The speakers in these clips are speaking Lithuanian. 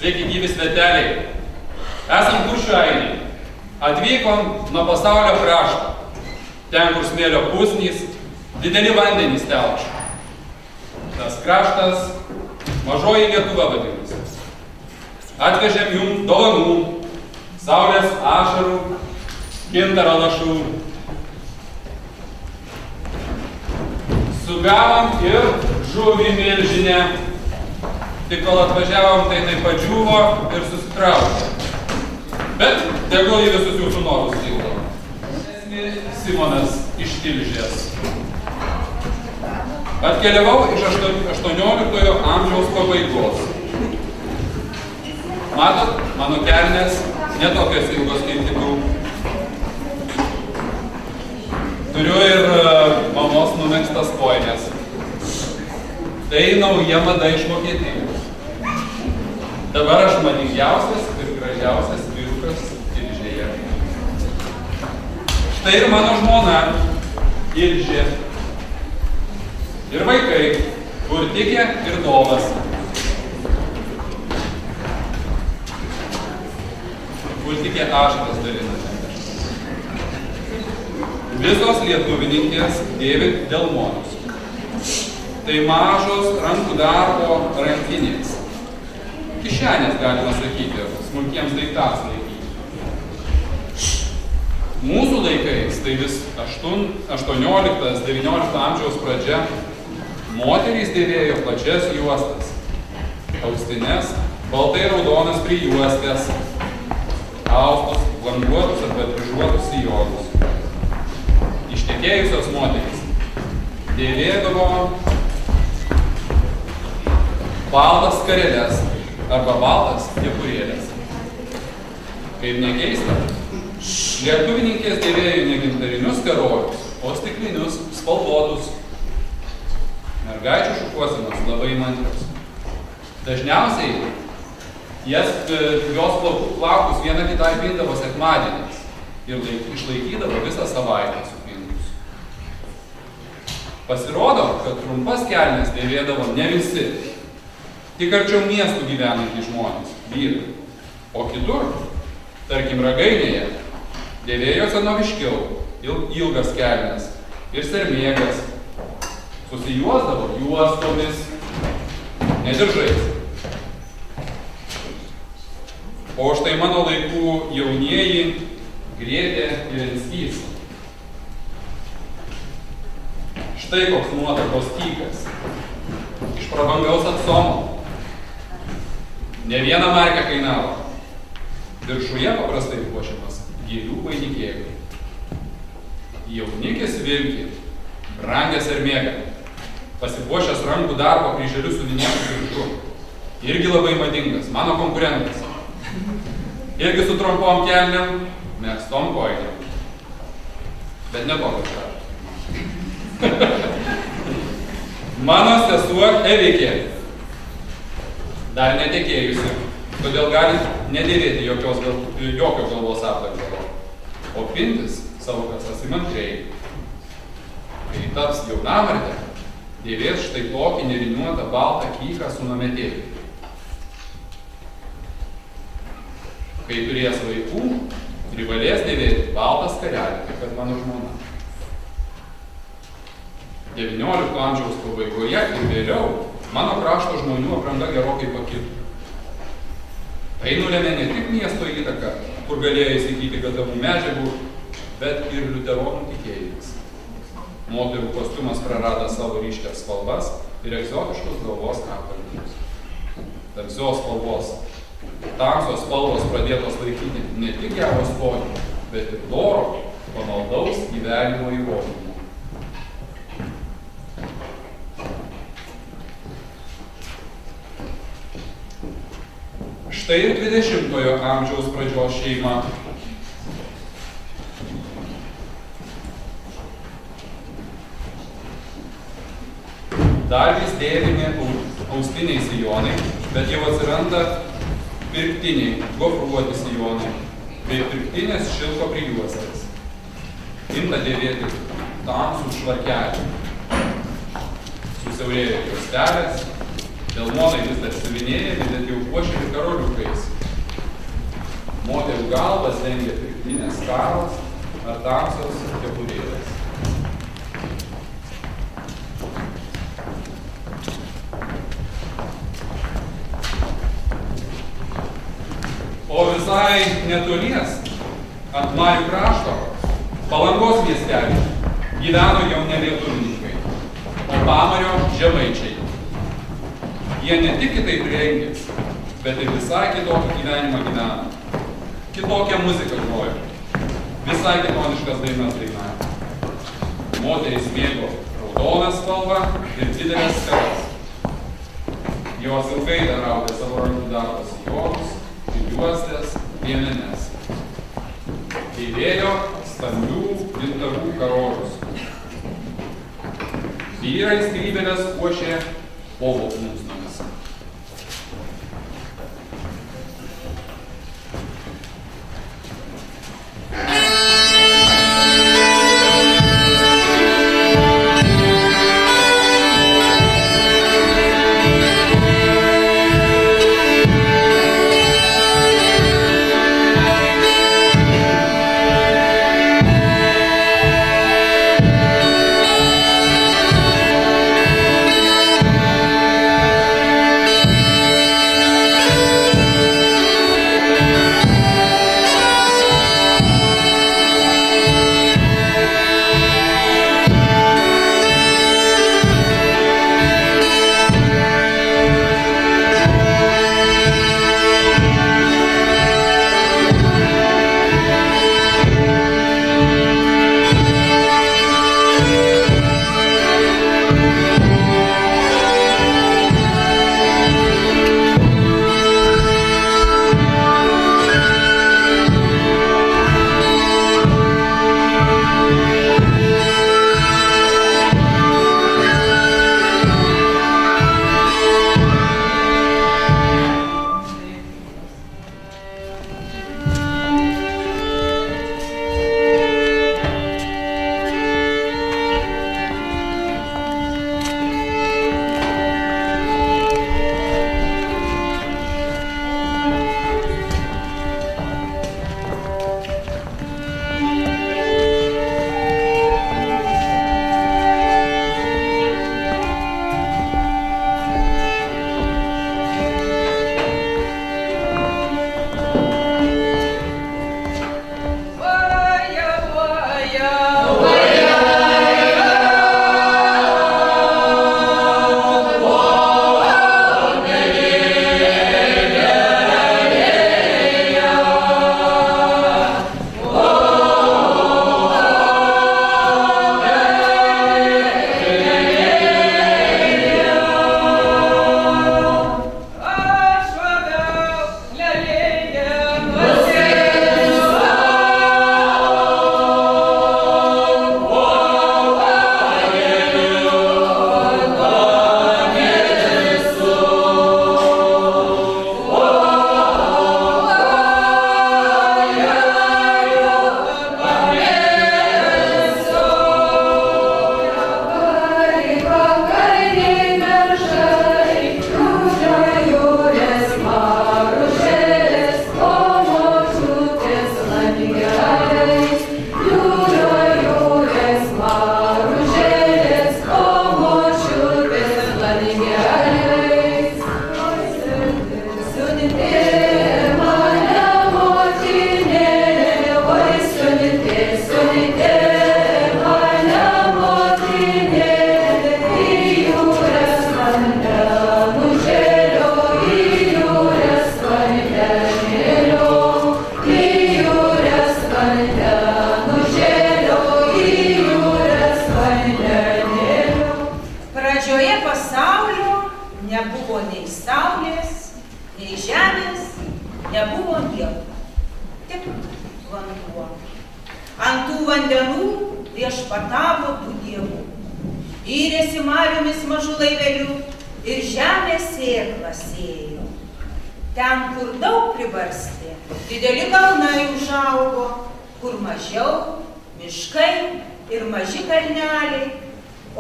Sveiki gyvi sveteliai. Esam Kuršių ainiai. Atvykom nuo pasaulio krašto. Ten, kur smėlio pusnys, dideli vandenys telkšo. Tas kraštas mažoji Lietuva vadinasi. Atvežėm jums dovanų, saulės ašarų, gintaro lašų. Sugavom ir žuvį milžinę. Tik kol atvažiavom, tai padžiuvo ir susitraukė. Bet tegul į visus jūsų norus pildo. Simonas iš Tilžės. Atkeliavau iš 18 amžiaus pabaigos. Matot, mano kelnės netokios ilgos kaip kitų. Turiu ir mamos numegztas kojines. Tai nauja mada iš Vokietijos. Dabar aš madingiausias ir gražiausias vyrukas Tilžėje. Štai ir mano žmona Tilžė. Ir vaikai Urtikė ir Dovas. Urtikė ašaras dalina. Visos lietuvininkės dėvi delmonus. Tai mažos rankų darbo rankinės. Kišenės, galima sakyti, smulkiems daiktams laikyti. Mūsų laikais, tai vis 18-19 amžiaus pradžia, moterys dėvėjo plačias juostas, austines, baltai raudonas prijuostės, austus, languotus arba dryžuotus sijonus. Ištekėjusios moterys dėvėdavo baltas skareles arba baltas kepurėlės. Kaip nekeista, lietuvininkės dėvėjo ne gintarinius karolius, o stiklinius, spalvotus. Mergaičių šukuosenos labai įmantrios. Dažniausiai jos plaukus viena kitai pindavo sekmadieniais ir išlaikydavo visą savaitę supindus. Pasirodo, kad trumpas kelnes dėvėdavo ne visi. Tik arčiau miestų gyvenantys žmonės, vyrai. O kitur, tarkim Ragainėje, dėvėjo senoviškiau, ilgas kelnes ir sermėgas. Susijuosdavo juostomis, ne diržais. O štai mano laikų jaunieji Grėtė ir Inskys. Štai koks nuotakos tykas. Iš prabangaus atsomo. Ne vieną markę kainavo. Viršuje paprastai puošiamas gėlių vainikėliai. Jaunikis vilki, brangęs sermėgą, pasipuošęs rankų darbo kryželiu su vinėtu viršu. Irgi labai madingas, mano konkurentas. Irgi su trumpom kelnėm, megztom kojinėm. Bet ne tokios šaržas. Mano sesuo Evikė. Dar netekėjusi, todėl gali nedėvėti jokio galvos apdangalo, o pintis savo kasas įmantriai. Kai taps jaunamardė, dėvės štai tokį neriniuotą baltą kyką su nametėliu. Kai turės vaikų, privalės dėvėti baltą skarelę, kaip kad mano žmona. 19 amžiaus pabaigoje ir vėliau mano krašto žmonių apranga gerokai pakito. Tai nulėmė ne tik miesto įtaką, kur galėjo įsigyti gatavų medžiagų, bet ir liuteronų tikėjimas. Moterų kostiumas prarado savo ryškias spalvas ir egzotiškus galvos apvalinius. Tamsios spalvos. Tamsios spalvos pradėtos laikyti ne tik gero skonio, bet ir doro, pamaldaus gyvenimo įrodymu. Štai ir 20-ojo amžiaus pradžios šeima. Dar vis dėvimi austiniai sijonai, bet jau atsiranda pirktiniai, gofruoti sijonai, bei pirktinės šilko prijuostės. Imta dėvėti tamsų švarkelį. Susiaurėjo juostelės, Delmonai vis dar siuvinėjami, bet jau puošiami karoliukais. Moterių galvas dengia pirktinės skaros ar tamsios kepurėlės. O visai netolies, ant Marių krašto, Palangos miestelį, gyveno jau ne lietuvininkai, o Pamario žemaičiai. Jie ne tik kitaip rengės, bet ir visai kitokį gyvenimą gyveno. Kitokią muziką grojo, visai kitoniškas dainas dainavo. Moterys mėgo raudoną spalvą ir didelės skaras. Jos ilgai dar audė savo rankų darbą sijonus, juostes, liemenes. Dėvėjo stambių gintarų karolius. Vyrai skrybėles puošė povo plunksnomis.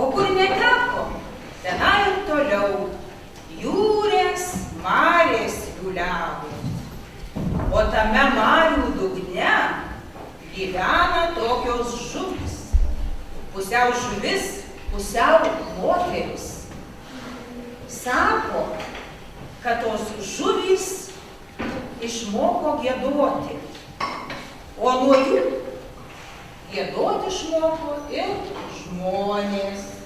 O kur neteko, tenai ir toliau jų marės liuliavo, o tame marių dugne gyvena tokios žuvys, pusiau žuvis, pusiau moteris. Sako, kad tos žuvys išmoko giedoti, o nuo jų giedoti išmoko ir žmonės.